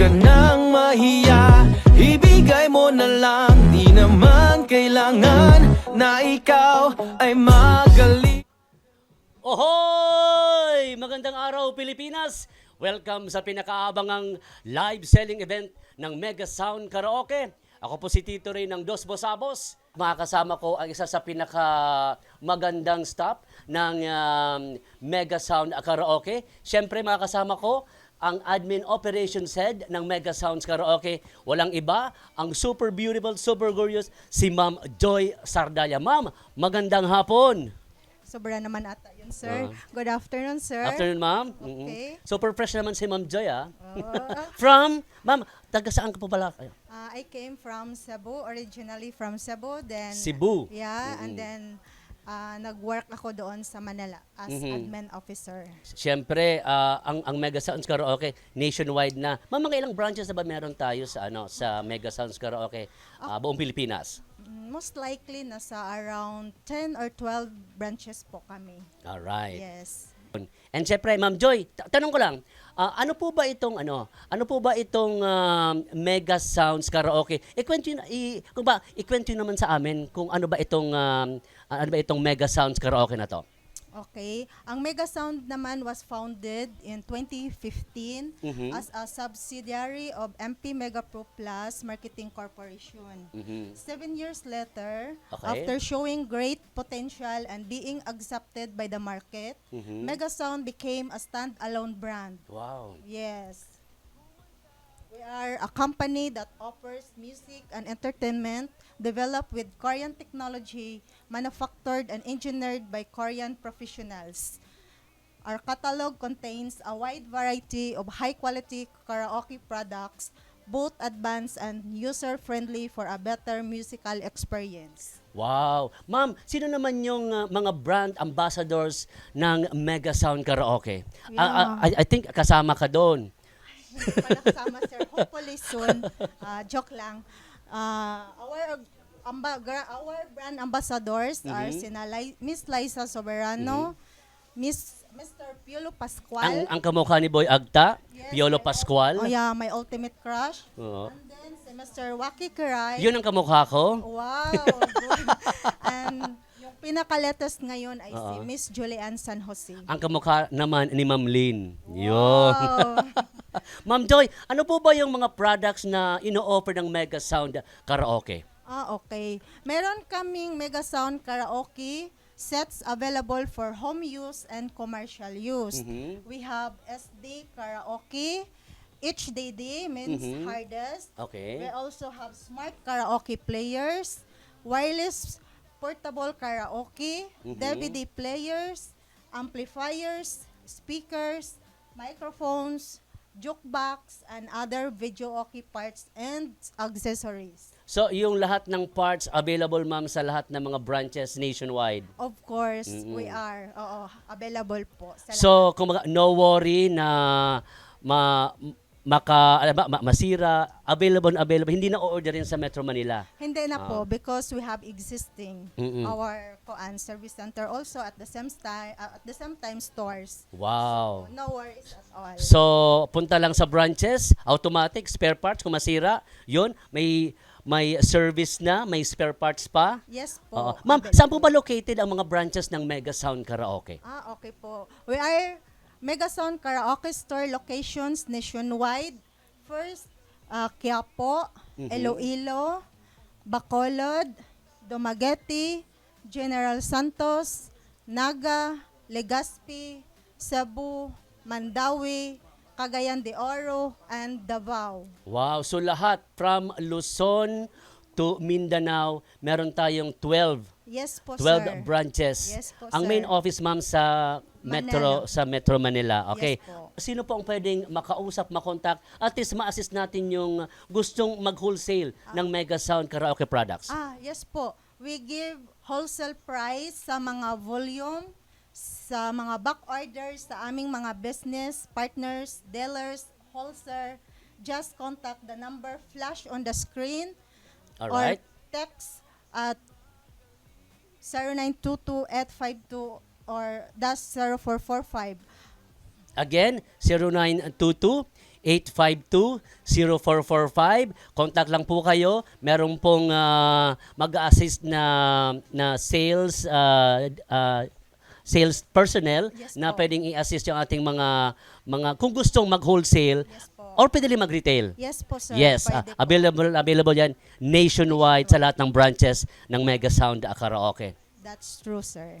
ka nang mahiya, ibigay mo na lang. Di naman kailangan na ikaw ay magaling. Ohoy! Magandang araw, Pilipinas! Welcome sa pinakaabangang live selling event ng Mega Sound Karaoke. Ako po si Tito Ray ng Dos Bosabos. Makakasama ko ang isa sa pinakamagandang staff ng Mega Sound Karaoke. Siyempre, makakasama ko ang Admin Operations Head ng Mega Sounds Karaoke. Walang iba, ang super beautiful, super gorgeous, si Ma'am Joy Sardaya. Ma'am, magandang hapon! Sobra naman ata yun, sir. Good afternoon, sir. Afternoon, ma'am. Okay. Super fresh naman si Ma'am Joy, ah. Oh. Ma'am, taga saan ka po pala kayo? I came from Cebu, originally from Cebu. Then, Cebu. Yeah, and then nag-work ako doon sa Manila as admin officer. Siyempre, ang Mega Sounds Karaoke, nationwide na. Ma'am, mga ilang branches na ba meron tayo sa Mega Sounds Karaoke, buong Pilipinas? Most likely, nasa around 10 or 12 branches po kami. Alright. Yes. And siyempre, Ma'am Joy, tanong ko lang, ano po ba itong Mega Sounds Karaoke? Ikwento naman sa amin kung ano ba itong Mega Sounds Karaoke na to. Okay. Ang Mega Sound naman was founded in 2015 as a subsidiary of MP Mega Pro Plus Marketing Corporation. 7 years later, after showing great potential and being accepted by the market, Mega Sound became a standalone brand. Wow. Yes. We are a company that offers music and entertainment developed with Korean technology, manufactured and engineered by Korean professionals. Our catalog contains a wide variety of high-quality karaoke products, both advanced and user-friendly for a better musical experience. Wow. Ma'am, sino naman yung mga brand ambassadors ng Mega Sound Karaoke? Yeah. I think kasama ka doon. Hindi pa nakasama, sir. Hopefully soon. Joke lang. Our brand ambassadors are sina Miss Liza Soberano, Mr. Piolo Pascual. Ang kamukha ni Boy Agta, Yes, Piolo my Pascual. Oh yeah, my ultimate crush. Oo. And then si Mr. Waki Kiray. Yun ang kamukha ko. Wow, good. And yung pinaka-latest ngayon ay si Miss Julian San Jose. Ang kamukha naman ni Ma'am Lynn. Yun. Wow. Ma'am Joy, ano po ba yung mga products na ino-offer ng Mega Sound Karaoke? Okay. Meron kaming Mega Sound Karaoke sets available for home use and commercial use. We have SD Karaoke, HDD means hardest. Okay. We also have smart karaoke players, wireless portable karaoke, DVD players, amplifiers, speakers, microphones, jukebox, and other videoke parts and accessories. So, yung lahat ng parts available, ma'am, sa lahat ng mga branches nationwide. Of course, we are available po. Sa So, no worry na masira, available, hindi na orderin sa Metro Manila. Hindi na po because we have existing our service center also at the same time stores. Wow. No worries at all. So, punta lang sa branches, automatic, spare parts, kung masira, yun, may service na, may spare parts pa. Yes Oo. po. Ma'am, available. saan po ba located ang mga branches ng Mega Sound Karaoke? Okay po. We are Mega Sound Karaoke Store locations nationwide. First, Quiapo, Iloilo, Bacolod, Dumaguete, General Santos, Naga, Legazpi, Cebu, Mandawi, Cagayan de Oro, and Davao. Wow, so lahat from Luzon to Mindanao, meron tayong 12 Yes po, 12 sir. branches. Yes po, ang sir. main office, ma'am, sa Metro Manila. Okay. Yes po. Sino po ang pwedeng makausap, makontak, at least ma-assist natin yung gustong mag-wholesale ng Mega Sound Karaoke products? Yes po. We give wholesale price sa mga volume, sa mga back orders, sa aming mga business partners, dealers, wholesaler. Just contact the number flash on the screen Alright. or text at 0922-852 or -0445. Again, 0922 0917-852-0445. Contact lang po kayo. Meron pong mag-assist na sales personnel Yes na po. pwedeng i-assist yung ating mga kung gustong mag-wholesale Yes po. or pwede rin mag-retail. Yes po, sir. Yes, Pwede po. available yan nationwide sa lahat ng branches ng Mega Sound Karaoke. That's true, sir.